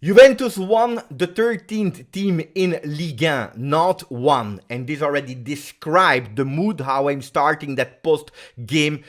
Juventus won, the 13th team in Ligue 1, not one. And this already described the mood, how I'm starting that post-game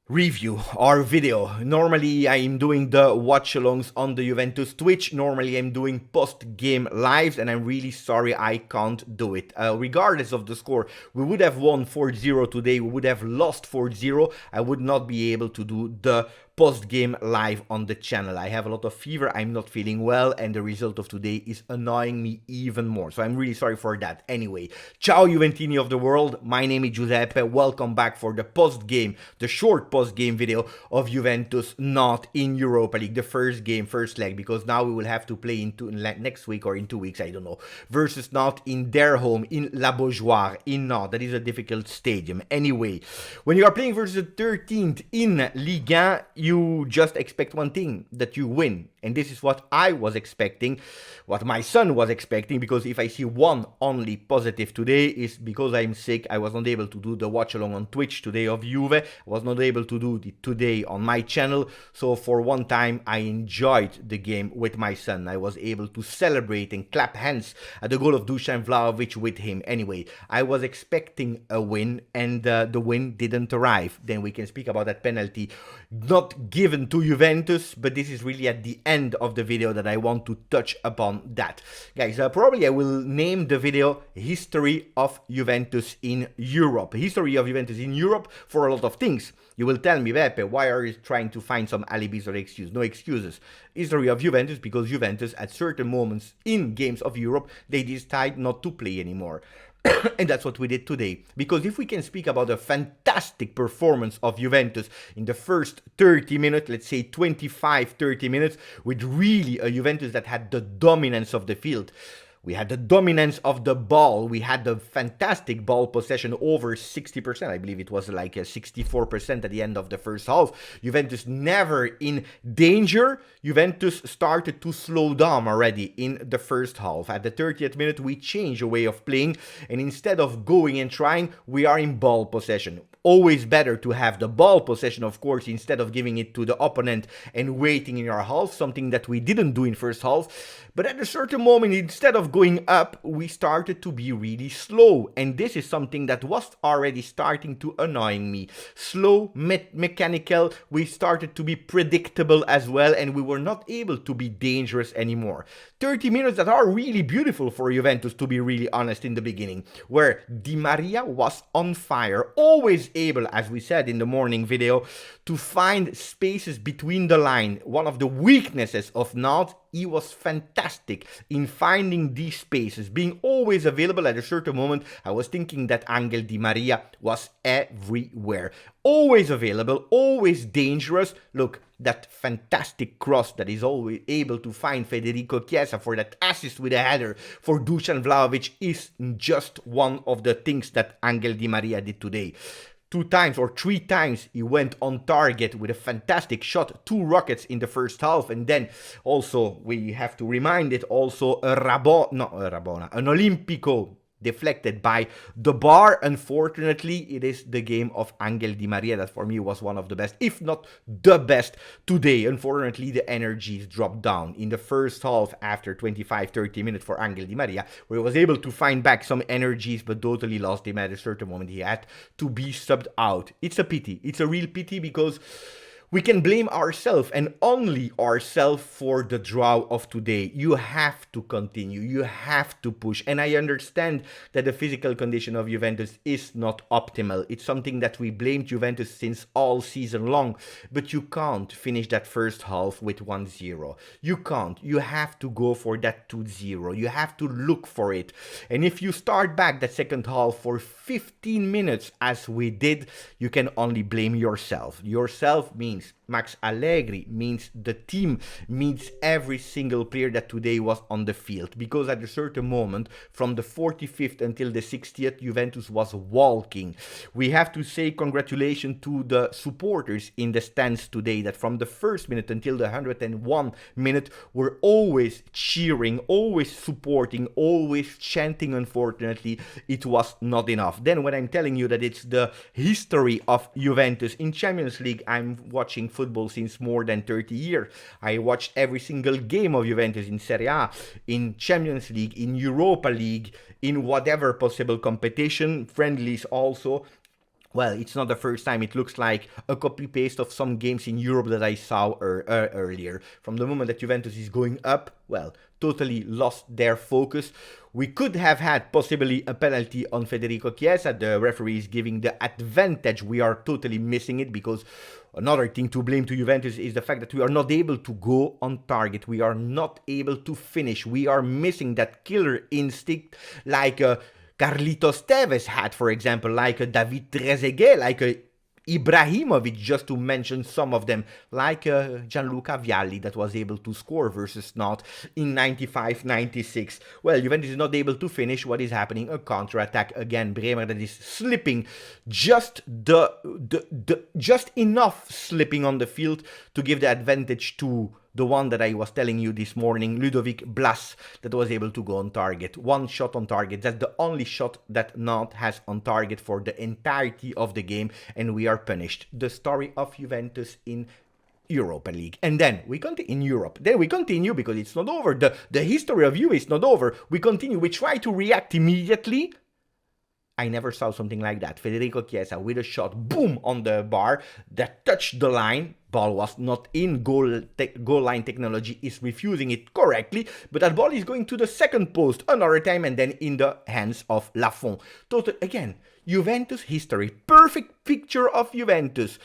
review or video. Normally I'm doing the watch alongs on the Juventus Twitch. Normally I'm doing post-game lives, and I'm really sorry I can't do it. Regardless of the score, we would have won 4-0 today, we would have lost 4-0. I would not be able to do the post-game live on the channel. I have a lot of fever, I'm not feeling well, and the result of today is annoying me even more. So I'm really sorry for that. Anyway, ciao Juventini of the world, my name is Giuseppe, welcome back for the post-game, the short post-game video of Juventus not in Europa League, the first game, first leg, because now we will have to play next week or in 2 weeks, I don't know, versus Nantes in their home, in La Beaujoire, in Nantes. That is a difficult stadium. Anyway, when you are playing versus the 13th in Ligue 1, you just expect one thing, that you win. And this is what I was expecting, what my son was expecting, because if I see one only positive today is because I'm sick. I was not able to do the watch along on Twitch today of Juve. I was not able to do it today on my channel. So for one time I enjoyed the game with my son. I was able to celebrate and clap hands at the goal of Dusan Vlahovic with him. Anyway, I was expecting a win, and the win didn't arrive. Then we can speak about that penalty not given to Juventus, but this is really at the end of the video that I want to touch upon that. Guys, probably I will name the video History of Juventus in Europe. History of Juventus in Europe for a lot of things. You will tell me, Beppe, why are you trying to find some alibis or excuses? No excuses. History of Juventus because Juventus at certain moments in games of Europe, they decide not to play anymore. And that's what we did today. Because if we can speak about a fantastic performance of Juventus in the first 30 minutes, let's say 25-30 minutes, with really a Juventus that had the dominance of the field. We had the dominance of the ball. We had the fantastic ball possession, over 60%. I believe it was like a 64% at the end of the first half. Juventus never in danger. Juventus started to slow down already in the first half. At the 30th minute, we changed a way of playing. And instead of going and trying, we are in ball possession. Always better to have the ball possession, of course, instead of giving it to the opponent and waiting in our half, something that we didn't do in first half. But at a certain moment, instead of going up, we started to be really slow. And this is something that was already starting to annoying me. Slow, mechanical, we started to be predictable as well, and we were not able to be dangerous anymore. 30 minutes that are really beautiful for Juventus, to be really honest, in the beginning, where Di Maria was on fire, always able, as we said in the morning video, to find spaces between the line. One of the weaknesses of Nantes, he was fantastic in finding these spaces, being always available at a certain moment. I was thinking that Angel Di Maria was everywhere. Always available, always dangerous. Look, that fantastic cross that is always able to find Federico Chiesa for that assist with a header for Dusan Vlahovic is just one of the things that Angel Di Maria did today. 2 times or 3 times he went on target with a fantastic shot, 2 rockets in the first half, and then also we have to remind it also an Olimpico deflected by the bar. Unfortunately, it is the game of Angel Di Maria that for me was one of the best, if not the best today. Unfortunately, the energies dropped down in the first half after 25-30 minutes for Angel Di Maria, where he was able to find back some energies, but totally lost him at a certain moment. He had to be subbed out. It's a pity. It's a real pity, because we can blame ourselves and only ourselves for the draw of today. You have to continue. You have to push. And I understand that the physical condition of Juventus is not optimal. It's something that we blamed Juventus since all season long. But you can't finish that first half with 1-0. You can't. You have to go for that 2-0. You have to look for it. And if you start back that second half for 15 minutes as we did, you can only blame yourself. Yourself means Max Allegri, means the team, means every single player that today was on the field. Because at a certain moment, from the 45th until the 60th, Juventus was walking. We have to say congratulations to the supporters in the stands today, that from the first minute until the 101 minute, were always cheering, always supporting, always chanting. Unfortunately, it was not enough. Then when I'm telling you that it's the history of Juventus in Champions League, I'm watching watching football since more than 30 years. I watched every single game of Juventus in Serie A, in Champions League, in Europa League, in whatever possible competition, friendlies also. Well, it's not the first time. It looks like a copy-paste of some games in Europe that I saw earlier. From the moment that Juventus is going up, well, totally lost their focus. We could have had possibly a penalty on Federico Chiesa. The referee is giving the advantage. We are totally missing it, because another thing to blame to Juventus is the fact that we are not able to go on target. We are not able to finish. We are missing that killer instinct like Carlitos Tevez had, for example, like a David Trezeguet, like a Ibrahimovic, just to mention some of them, like Gianluca Vialli that was able to score versus Nantes in 95-96. Well, Juventus is not able to finish. What is happening? A counter-attack again. Bremer that is slipping just just enough slipping on the field to give the advantage to the one that I was telling you this morning, Ludovic Blas, that was able to go on target. One shot on target. That's the only shot that Nantes has on target for the entirety of the game, and we are punished. The story of Juventus in Europa League. And then we continue in Europe. Then we continue, because it's not over. The history of Juve is not over. We continue. We try to react immediately. I never saw something like that. Federico Chiesa with a shot, boom, on the bar that touched the line. Ball was not in. Goal line technology is refusing it correctly, but that ball is going to the second post another time, and then in the hands of Lafont. Total, again, Juventus history. Perfect picture of Juventus.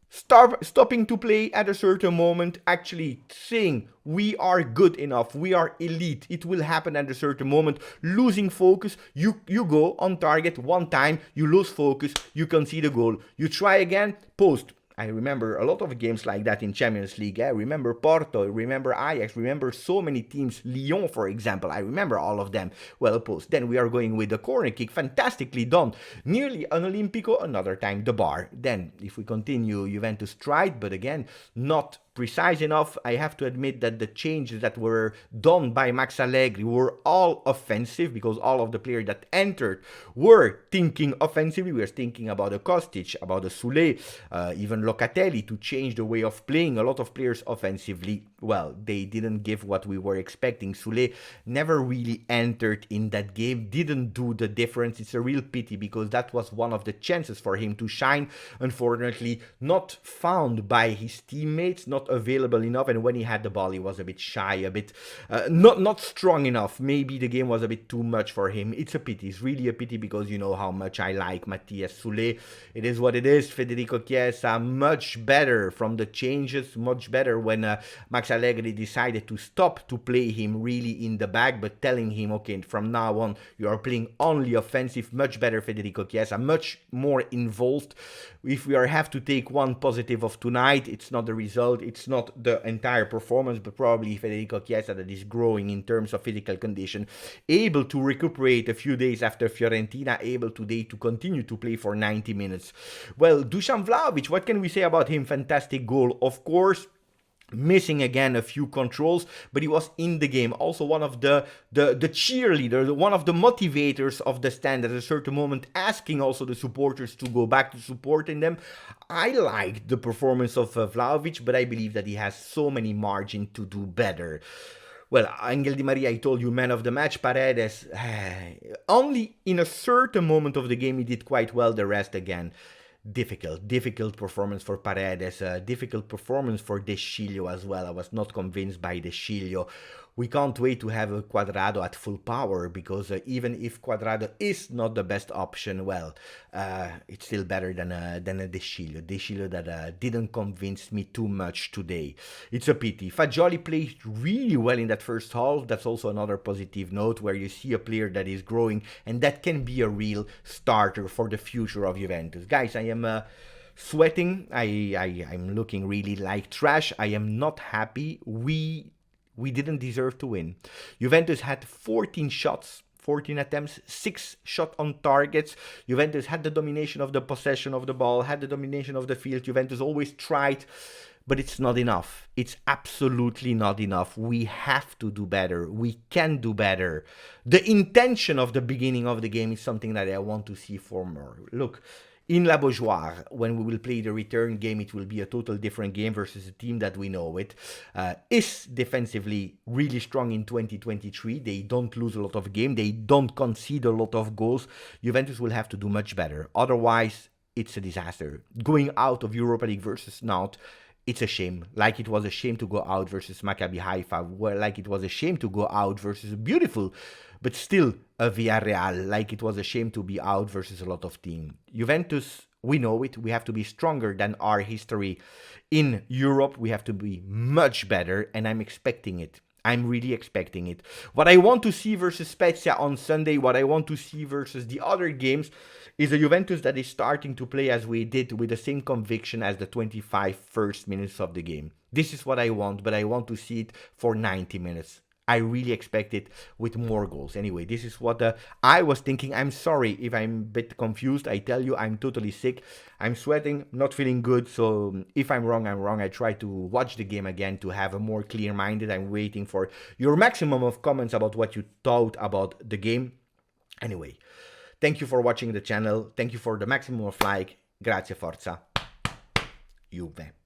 Stopping to play at a certain moment, actually saying we are good enough, we are elite, it will happen at a certain moment. Losing focus, you go on target one time, you lose focus, you concede a goal, you try again, post. I remember a lot of games like that in Champions League. I remember Porto, I remember Ajax, remember so many teams. Lyon, for example, I remember all of them. Well, post. Then we are going with the corner kick, fantastically done. Nearly an Olimpico, another time the bar. Then, if we continue, Juventus tried, but again, not precise enough. I have to admit that the changes that were done by Max Allegri were all offensive, because all of the players that entered were thinking offensively. We were thinking about a Kostic, about a Soulé, even Locatelli, to change the way of playing. A lot of players offensively, well, they didn't give what we were expecting. Soulé never really entered in that game, didn't do the difference. It's a real pity, because that was one of the chances for him to shine. Unfortunately, not found by his teammates, not available enough, and when he had the ball, he was a bit shy, a bit not strong enough. Maybe the game was a bit too much for him. It's a pity. It's really a pity, because you know how much I like Matthias Soulé. It is what it is. Federico Chiesa, much better from the changes, much better when Max Allegri decided to stop to play him really in the back, but telling him, okay, from now on, you are playing only offensive. Much better Federico Chiesa, much more involved. If we have to take one positive of tonight, it's not the result, it's not the entire performance, but probably Federico Chiesa that is growing in terms of physical condition, able to recuperate a few days after Fiorentina, able today to continue to play for 90 minutes. Well, Dusan Vlahovic, what can we say about him? Fantastic goal, of course. Missing again a few controls, but he was in the game. Also one of the cheerleaders, one of the motivators of the stand at a certain moment, asking also the supporters to go back to supporting them. I liked the performance of Vlahovic, but I believe that he has so many margin to do better. Well, Angel Di Maria, I told you, man of the match. Paredes, only in a certain moment of the game he did quite well. The rest again, difficult performance for Paredes, difficult performance for De Sciglio as well. I was not convinced by De Sciglio. We can't wait to have a Cuadrado at full power, because even if Cuadrado is not the best option, well, it's still better than a De Sciglio. De Sciglio that didn't convince me too much today. It's a pity. Fagioli played really well in that first half. That's also another positive note, where you see a player that is growing and that can be a real starter for the future of Juventus. Guys, I am sweating. I'm looking really like trash. I am not happy. We didn't deserve to win. Juventus had 14 shots, 14 attempts, 6 shots on targets. Juventus had the domination of the possession of the ball, had the domination of the field. Juventus always tried, but it's not enough. It's absolutely not enough. We have to do better. We can do better. The intention of the beginning of the game is something that I want to see for more. Look, in La Beaujoire, when we will play the return game, it will be a total different game versus a team that we know it is defensively really strong in 2023. They don't lose a lot of games. They don't concede a lot of goals. Juventus will have to do much better. Otherwise, it's a disaster. Going out of Europa League versus Nantes, it's a shame. Like it was a shame to go out versus Maccabi Haifa. Like it was a shame to go out versus a beautiful, but still a Villarreal. Like it was a shame to be out versus a lot of teams. Juventus, we know it. We have to be stronger than our history in Europe. We have to be much better, and I'm expecting it. I'm really expecting it. What I want to see versus Spezia on Sunday, what I want to see versus the other games, is a Juventus that is starting to play as we did, with the same conviction as the 25 first minutes of the game. This is what I want, but I want to see it for 90 minutes. I really expect it with more goals. Anyway, this is what I was thinking. I'm sorry if I'm a bit confused. I tell you, I'm totally sick. I'm sweating, not feeling good. So if I'm wrong, I'm wrong. I try to watch the game again to have a more clear-minded. I'm waiting for your maximum of comments about what you thought about the game. Anyway, thank you for watching the channel. Thank you for the maximum of like. Grazie, forza. Juve.